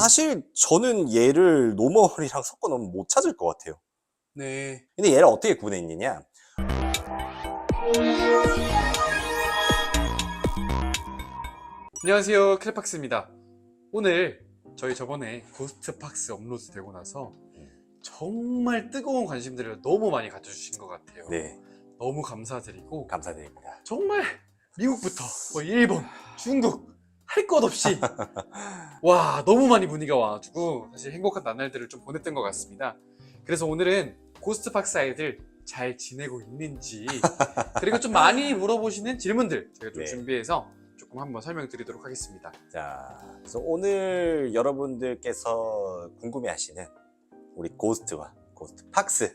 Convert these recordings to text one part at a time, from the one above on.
사실 저는 얘를 노멀이랑 섞어 놓으면 못 찾을 것 같아요. 네. 근데 얘를 어떻게 구분했느냐? 안녕하세요, 크레팍스입니다. 오늘 저희 저번에 고스트팍스 업로드 되고 나서 정말 뜨거운 관심들을 너무 많이 가져주신 것 같아요. 네, 너무 감사드리고 감사드립니다. 정말 미국부터 뭐 일본, 중국 할 것 없이 와 너무 많이 문의가 와가지고 사실 행복한 나날들을 좀 보냈던 것 같습니다. 그래서 오늘은 고스트팍스 아이들 잘 지내고 있는지 그리고 좀 많이 물어보시는 질문들 제가 좀 네. 준비해서 조금 한번 설명드리도록 하겠습니다. 자, 그래서 오늘 여러분들께서 궁금해하시는 우리 고스트와 고스트팍스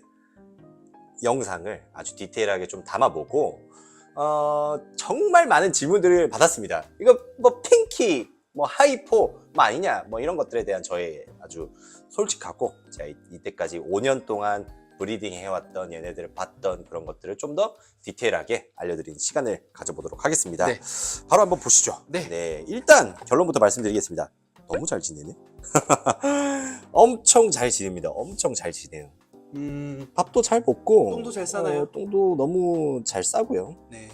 영상을 아주 디테일하게 좀 담아보고 정말 많은 질문들을 받았습니다. 이거 뭐 핑키, 뭐 하이포, 뭐 아니냐, 뭐 이런 것들에 대한 저의 아주 솔직하고 제가 이때까지 5년 동안 브리딩 해왔던 얘네들을 봤던 그런 것들을 좀 더 디테일하게 알려드리는 시간을 가져보도록 하겠습니다. 네. 바로 한번 보시죠. 네. 일단 결론부터 말씀드리겠습니다. 너무 잘 지내네. 엄청 잘 지냅니다. 엄청 잘 지내요. 밥도 잘 먹고 똥도 잘 싸나요? 똥도 너무 잘 싸고요. 네.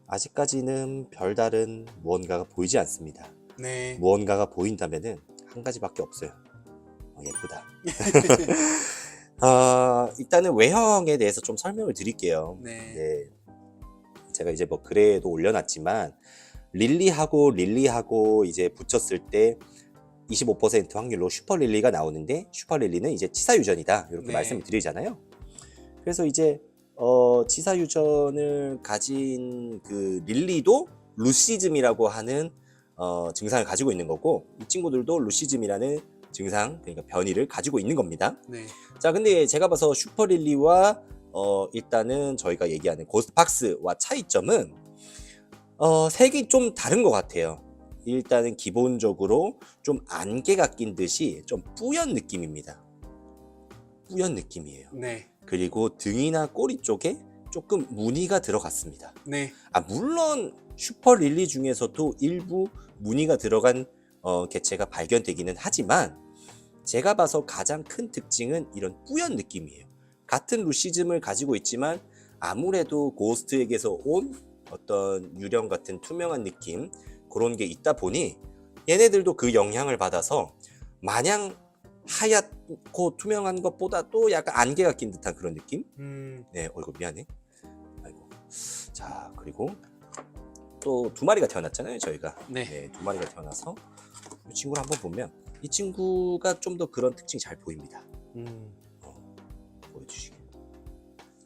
아직까지는 별다른 무언가가 보이지 않습니다. 네. 무언가가 보인다면은 한 가지밖에 없어요. 예쁘다. 일단은 외형에 대해서 좀 설명을 드릴게요. 네. 제가 이제 뭐 글에도 올려놨지만 릴리하고 이제 붙였을 때 25% 확률로 슈퍼릴리가 나오는데 슈퍼릴리는 이제 치사유전이다 이렇게 네. 말씀을 드리잖아요. 그래서 이제 치사유전을 가진 그 릴리도 루시즘이라고 하는 증상을 가지고 있는 거고 이 친구들도 루시즘이라는 증상 그러니까 변이를 가지고 있는 겁니다. 네. 자, 근데 제가 봐서 슈퍼릴리와 일단은 저희가 얘기하는 고스트팍스와 차이점은 색이 좀 다른 것 같아요. 일단은 기본적으로 좀 안개가 낀 듯이 좀 뿌연 느낌입니다. 뿌연 느낌이에요. 네. 그리고 등이나 꼬리 쪽에 조금 무늬가 들어갔습니다. 네. 물론 슈퍼릴리 중에서도 일부 무늬가 들어간 개체가 발견되기는 하지만 제가 봐서 가장 큰 특징은 이런 뿌연 느낌이에요. 같은 루시즘을 가지고 있지만 아무래도 고스트에게서 온 어떤 유령 같은 투명한 느낌 그런 게 있다 보니 얘네들도 그 영향을 받아서 마냥 하얗고 투명한 것보다도 약간 안개가 낀 듯한 그런 느낌? 네, 어이구 미안해. 아이고. 자, 그리고 또 두 마리가 태어났잖아요, 저희가. 네. 두 마리가 태어나서 이 친구를 한번 보면 이 친구가 좀 더 그런 특징이 잘 보입니다. 보여주시게.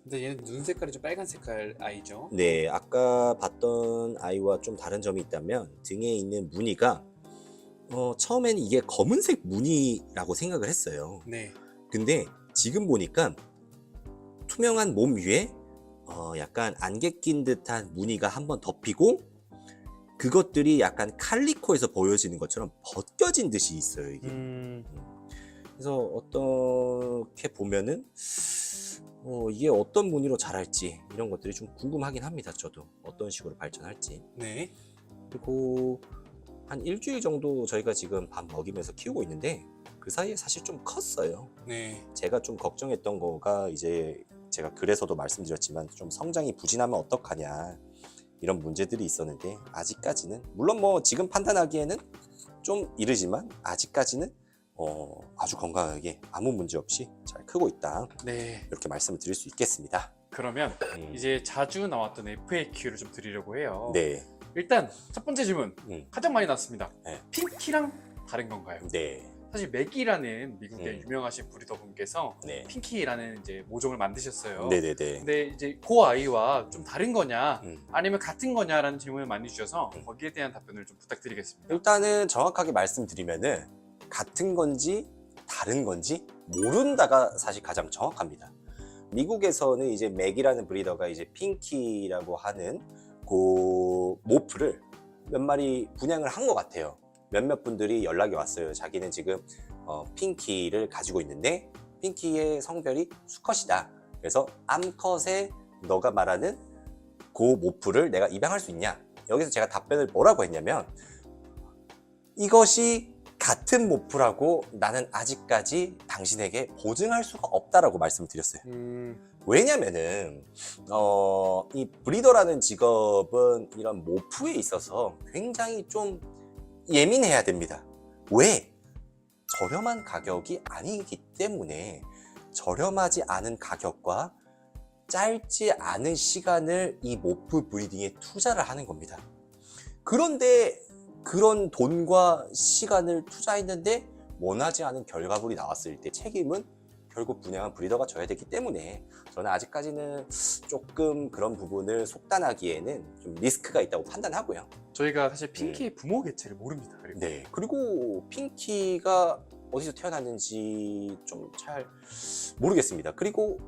근데 얘는 눈 색깔이 좀 빨간 색깔 아이죠? 네, 아까 봤던 아이와 좀 다른 점이 있다면 등에 있는 무늬가 처음에는 이게 검은색 무늬라고 생각을 했어요. 네. 근데 지금 보니까 투명한 몸 위에 약간 안개 낀 듯한 무늬가 한번 덮이고 그것들이 약간 칼리코에서 보여지는 것처럼 벗겨진 듯이 있어요, 이게. 그래서 어떻게 보면은 이게 어떤 무늬로 자랄지 이런 것들이 좀 궁금하긴 합니다. 저도 어떤 식으로 발전할지. 네. 그리고 한 일주일 정도 저희가 지금 밥 먹이면서 키우고 있는데 그 사이에 사실 좀 컸어요. 네. 제가 좀 걱정했던 거가 이제 제가 글에서도 말씀드렸지만 좀 성장이 부진하면 어떡하냐 이런 문제들이 있었는데 아직까지는 물론 뭐 지금 판단하기에는 좀 이르지만 아직까지는 아주 건강하게 아무 문제 없이 잘 크고 있다. 네. 이렇게 말씀을 드릴 수 있겠습니다. 그러면 이제 자주 나왔던 FAQ를 좀 드리려고 해요. 네. 일단 첫 번째 질문 가장 많이 나왔습니다. 네. 핑키랑 다른 건가요? 네. 사실 맥이라는 미국의 유명하신 브리더분께서 네. 핑키라는 이제 모종을 만드셨어요. 네네네. 근데 이제 그 아이와 좀 다른 거냐 아니면 같은 거냐라는 질문을 많이 주셔서 거기에 대한 답변을 좀 부탁드리겠습니다. 일단은 정확하게 말씀드리면은 같은 건지 다른 건지 모른다가 사실 가장 정확합니다. 미국에서는 이제 맥이라는 브리더가 이제 핑키라고 하는 그 모프를 몇 마리 분양을 한 것 같아요. 몇몇 분들이 연락이 왔어요. 자기는 지금 핑키를 가지고 있는데 핑키의 성별이 수컷이다. 그래서 암컷에 너가 말하는 그 모프를 내가 입양할 수 있냐? 여기서 제가 답변을 뭐라고 했냐면 이것이 같은 모프라고 나는 아직까지 당신에게 보증할 수가 없다라고 말씀드렸어요. 왜냐면은 이 브리더라는 직업은 이런 모프에 있어서 굉장히 좀 예민해야 됩니다. 왜? 저렴한 가격이 아니기 때문에 저렴하지 않은 가격과 짧지 않은 시간을 이 모프 브리딩에 투자를 하는 겁니다. 그런데 그런 돈과 시간을 투자했는데 원하지 않은 결과물이 나왔을 때 책임은 결국 분양한 브리더가 져야 되기 때문에 저는 아직까지는 조금 그런 부분을 속단하기에는 좀 리스크가 있다고 판단하고요. 저희가 사실 핑키의 부모 개체를 모릅니다. 그리고 네. 그리고 핑키가 어디서 태어났는지 좀 잘 모르겠습니다. 그리고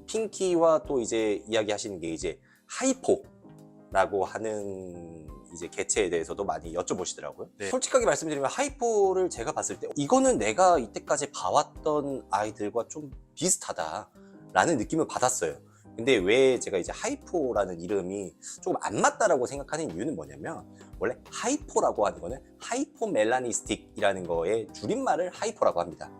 핑키와 또 이제 이야기하시는 게 이제 하이포라고 하는 이제 개체에 대해서도 많이 여쭤보시더라고요. 네. 솔직하게 말씀드리면 하이포를 제가 봤을 때 이거는 내가 이때까지 봐왔던 아이들과 좀 비슷하다라는 느낌을 받았어요. 근데 왜 제가 이제 하이포라는 이름이 조금 안 맞다라고 생각하는 이유는 뭐냐면 원래 하이포라고 하는 거는 하이포멜라니스틱이라는 거의 줄임말을 하이포라고 합니다.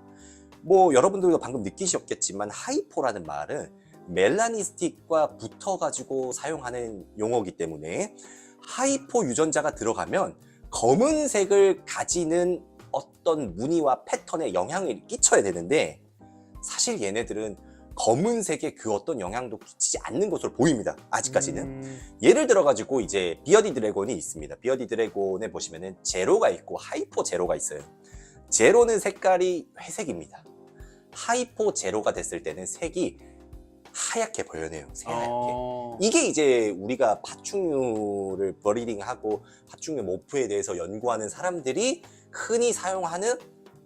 뭐 여러분들도 방금 느끼셨겠지만 하이포라는 말은 멜라니스틱과 붙어가지고 사용하는 용어이기 때문에 하이포 유전자가 들어가면 검은색을 가지는 어떤 무늬와 패턴에 영향을 끼쳐야 되는데 사실 얘네들은 검은색에 그 어떤 영향도 끼치지 않는 것으로 보입니다. 아직까지는. 예를 들어가지고 이제 비어디 드래곤이 있습니다. 비어디 드래곤에 보시면은 제로가 있고 하이포 제로가 있어요. 제로는 색깔이 회색입니다. 하이포 제로가 됐을 때는 색이 하얗게 보여요. 새하얗게. 이게 이제 우리가 파충류를 브리딩하고 파충류 모프에 대해서 연구하는 사람들이 흔히 사용하는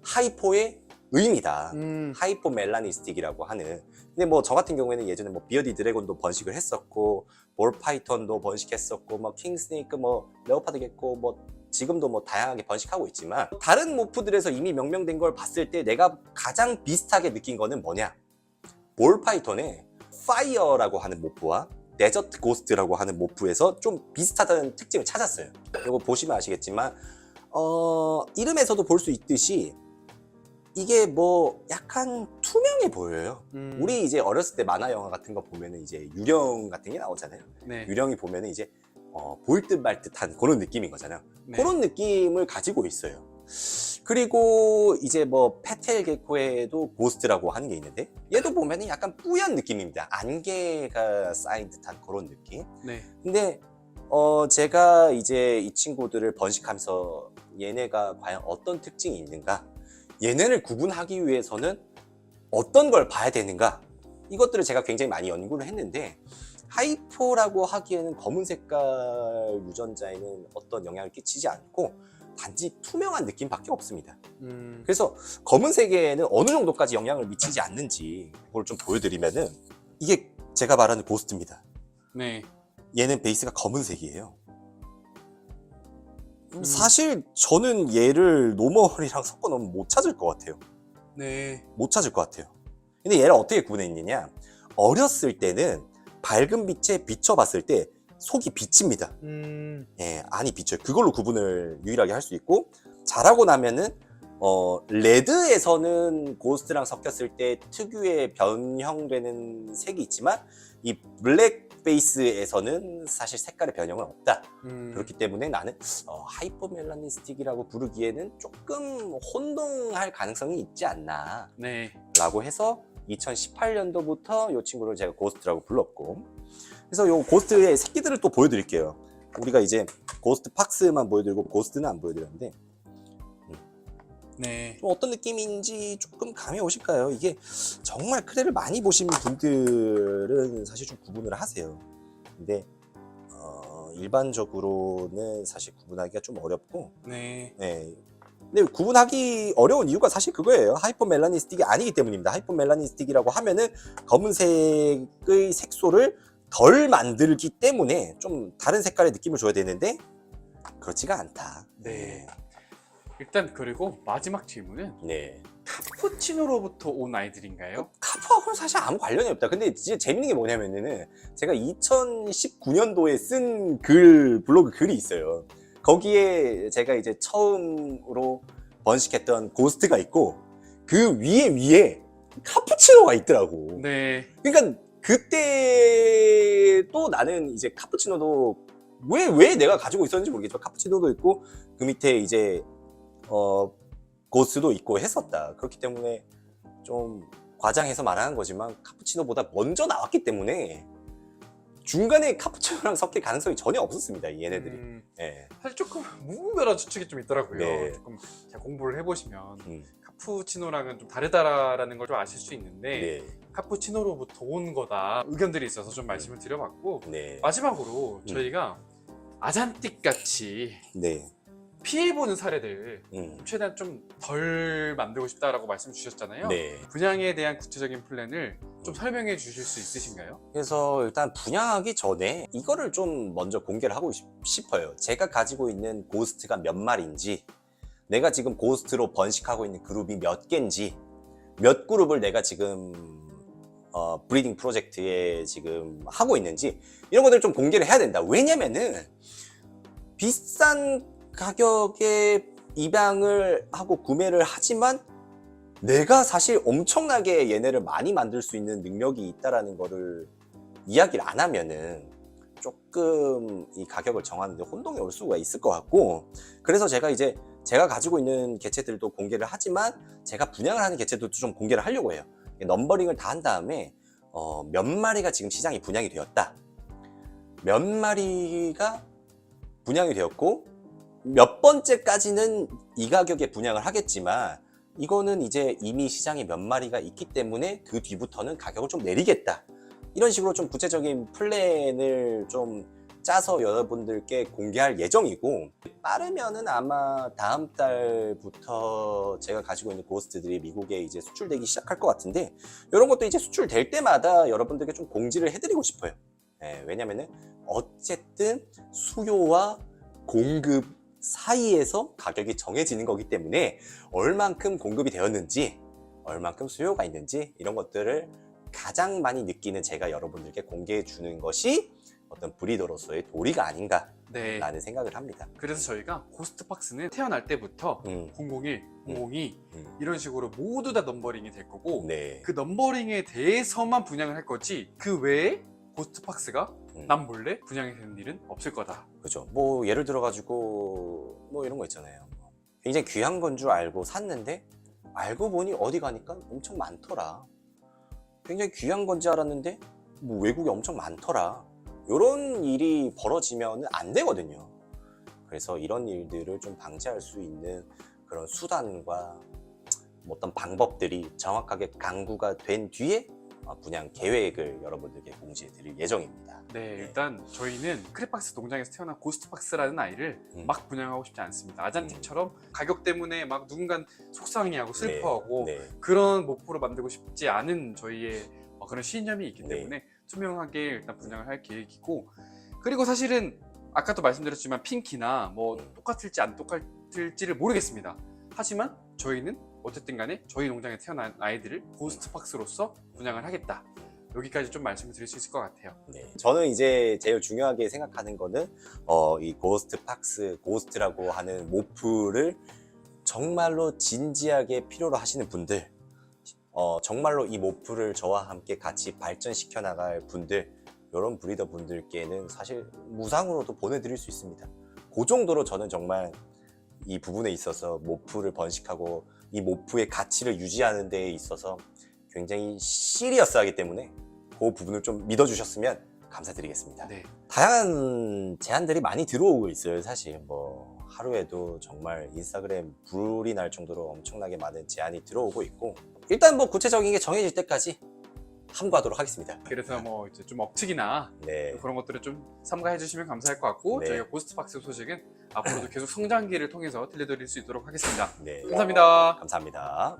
하이포의 의미다. 하이포 멜라니스틱이라고 하는. 근데 뭐 저 같은 경우에는 예전에 뭐 비어디 드래곤도 번식을 했었고 볼 파이턴도 번식했었고 뭐 킹스네이크 뭐 레오파드 겟코 뭐 지금도 뭐 다양하게 번식하고 있지만 다른 모프들에서 이미 명명된 걸 봤을 때 내가 가장 비슷하게 느낀 거는 뭐냐? 볼 파이턴의 파이어라고 하는 모프와 데저트 고스트라고 하는 모프에서 좀 비슷하다는 특징을 찾았어요. 이거 보시면 아시겠지만 이름에서도 볼 수 있듯이 이게 뭐 약간 투명해 보여요. 우리 이제 어렸을 때 만화 영화 같은 거 보면은 이제 유령 같은 게 나오잖아요. 네. 유령이 보면은 이제 보일 듯 말 듯한 그런 느낌인 거잖아요. 네. 그런 느낌을 가지고 있어요. 그리고 이제 뭐 페텔 게코에도 고스트라고 하는 게 있는데 얘도 보면은 약간 뿌연 느낌입니다. 안개가 쌓인 듯한 그런 느낌. 네. 근데 제가 이제 이 친구들을 번식하면서 얘네가 과연 어떤 특징이 있는가, 얘네를 구분하기 위해서는 어떤 걸 봐야 되는가, 이것들을 제가 굉장히 많이 연구를 했는데 하이포라고 하기에는 검은 색깔 유전자에는 어떤 영향을 끼치지 않고 단지 투명한 느낌밖에 없습니다. 그래서 검은색에는 어느 정도까지 영향을 미치지 않는지 그걸 좀 보여드리면은 이게 제가 말하는 고스트입니다. 네. 얘는 베이스가 검은색이에요. 사실 저는 얘를 노멀이랑 섞어 놓으면 못 찾을 것 같아요. 네. 못 찾을 것 같아요. 근데 얘를 어떻게 구분했느냐? 어렸을 때는 밝은 빛에 비춰봤을 때 속이 비칩니다. 예, 안이 비쳐요. 그걸로 구분을 유일하게 할 수 있고, 자라고 나면은 레드에서는 고스트랑 섞였을 때 특유의 변형되는 색이 있지만 이 블랙 베이스에서는 사실 색깔의 변형은 없다. 그렇기 때문에 나는 하이퍼멜라니스틱이라고 부르기에는 조금 혼동할 가능성이 있지 않나 네. 라고 해서 2018년도부터 이 친구를 제가 고스트라고 불렀고, 그래서 이 고스트의 새끼들을 또 보여드릴게요. 우리가 이제 고스트 팍스만 보여드리고 고스트는 안 보여드렸는데 네. 좀 어떤 느낌인지 조금 감이 오실까요? 이게 정말 크레를 많이 보신 분들은 사실 좀 구분을 하세요. 근데 일반적으로는 사실 구분하기가 좀 어렵고, 네. 네. 근데 구분하기 어려운 이유가 사실 그거예요. 하이퍼멜라니스틱이 아니기 때문입니다. 하이퍼멜라니스틱이라고 하면은 검은색의 색소를 덜 만들기 때문에 좀 다른 색깔의 느낌을 줘야 되는데 그렇지가 않다. 네. 일단 그리고 마지막 질문은 네. 카푸치노로부터 온 아이들인가요? 카푸하고는 사실 아무 관련이 없다. 근데 진짜 재밌는 게 뭐냐면은 제가 2019년도에 쓴 블로그 글이 있어요. 거기에 제가 이제 처음으로 번식했던 고스트가 있고 그 위에 카푸치노가 있더라고. 네. 그러니까 그때 또 나는 이제 카푸치노도 왜 내가 가지고 있었는지 모르겠지만 카푸치노도 있고 그 밑에 이제 고스트도 있고 했었다. 그렇기 때문에 좀 과장해서 말하는 거지만 카푸치노보다 먼저 나왔기 때문에 중간에 카푸치노랑 섞일 가능성이 전혀 없었습니다. 얘네들이. 예. 사실 조금 무분별한 추측이 좀 있더라고요. 네. 조금 제가 공부를 해보시면 음. 카푸치노랑은 좀 다르다라는 걸 좀 아실 수 있는데 네. 카푸치노로부터 온 거다 의견들이 있어서 좀 말씀을 드려봤고 네. 마지막으로 저희가 아잔틱 같이 네. 피해보는 사례들 음. 최대한 좀 덜 만들고 싶다라고 말씀 주셨잖아요. 네. 분양에 대한 구체적인 플랜을 좀 설명해 주실 수 있으신가요? 그래서 일단 분양하기 전에 이거를 좀 먼저 공개를 하고 싶어요. 제가 가지고 있는 고스트가 몇 마리인지, 내가 지금 고스트로 번식하고 있는 그룹이 몇 개인지, 몇 그룹을 내가 지금 브리딩 프로젝트에 지금 하고 있는지 이런 것들을 좀 공개를 해야 된다. 왜냐면은 비싼 가격에 입양을 하고 구매를 하지만 내가 사실 엄청나게 얘네를 많이 만들 수 있는 능력이 있다라는 거를 이야기를 안 하면은 조금 이 가격을 정하는데 혼동이 올 수가 있을 것 같고, 그래서 제가 가지고 있는 개체들도 공개를 하지만 제가 분양을 하는 개체들도 좀 공개를 하려고 해요. 넘버링을 다 한 다음에 몇 마리가 지금 시장에 분양이 되었다, 몇 마리가 분양이 되었고 몇 번째까지는 이 가격에 분양을 하겠지만 이거는 이제 이미 시장에 몇 마리가 있기 때문에 그 뒤부터는 가격을 좀 내리겠다, 이런 식으로 좀 구체적인 플랜을 좀 짜서 여러분들께 공개할 예정이고, 빠르면은 아마 다음 달부터 제가 가지고 있는 고스트들이 미국에 이제 수출되기 시작할 것 같은데, 이런 것도 이제 수출될 때마다 여러분들께 좀 공지를 해드리고 싶어요. 왜냐면은 어쨌든 수요와 공급 사이에서 가격이 정해지는 거기 때문에 얼만큼 공급이 되었는지, 얼만큼 수요가 있는지 이런 것들을 가장 많이 느끼는 제가 여러분들께 공개해 주는 것이 어떤 브리더로서의 도리가 아닌가라는 네. 생각을 합니다. 그래서 저희가 고스트박스는 태어날 때부터 001, 002 이런 식으로 모두 다 넘버링이 될 거고 네. 그 넘버링에 대해서만 분양을 할 거지 그 외에 고스트박스가 남 몰래 분양이 되는 일은 없을 거다. 그죠. 뭐 예를 들어 가지고 뭐 이런 거 있잖아요. 굉장히 귀한 건 줄 알고 샀는데 알고 보니 어디 가니까 엄청 많더라. 굉장히 귀한 건지 알았는데 뭐 외국에 엄청 많더라. 이런 일이 벌어지면 안 되거든요. 그래서 이런 일들을 좀 방지할 수 있는 그런 수단과 뭐 어떤 방법들이 정확하게 강구가 된 뒤에 분양 계획을 여러분들께 공지해 드릴 예정입니다. 네, 일단 저희는 크랩박스 농장에서 태어난 고스트박스라는 아이를 막 분양하고 싶지 않습니다. 아잔틱처럼 가격 때문에 막 누군간 속상해하고 슬퍼하고 네. 그런 목표로 만들고 싶지 않은 저희의 그런 신념이 있기 네. 때문에 투명하게 일단 분양을 할 계획이고, 그리고 사실은 아까도 말씀드렸지만 핑키나 뭐 똑같을지 안 똑같을지를 모르겠습니다. 하지만 저희는 어쨌든 간에 저희 농장에 태어난 아이들을 고스트박스로서 분양을 하겠다. 여기까지 좀 말씀을 드릴 수 있을 것 같아요. 네. 저는 이제 제일 중요하게 생각하는 거는 이 고스트박스, 고스트라고 하는 모프를 정말로 진지하게 필요로 하시는 분들, 정말로 이 모프를 저와 함께 같이 발전시켜 나갈 분들, 이런 브리더 분들께는 사실 무상으로도 보내드릴 수 있습니다. 그 정도로 저는 정말 이 부분에 있어서 모프를 번식하고 이 모프의 가치를 유지하는 데 있어서 굉장히 시리어스하기 때문에 그 부분을 좀 믿어주셨으면 감사드리겠습니다. 네. 다양한 제안들이 많이 들어오고 있어요. 사실 뭐 하루에도 정말 인스타그램 불이 날 정도로 엄청나게 많은 제안이 들어오고 있고, 일단 뭐 구체적인 게 정해질 때까지 함구하도록 하겠습니다. 그래서 뭐 이제 좀 억측이나 네. 그런 것들을 좀 삼가해 주시면 감사할 것 같고, 네. 저희가 고스트박스 소식은 앞으로도 계속 성장기를 통해서 들려드릴 수 있도록 하겠습니다. 네. 감사합니다. 감사합니다.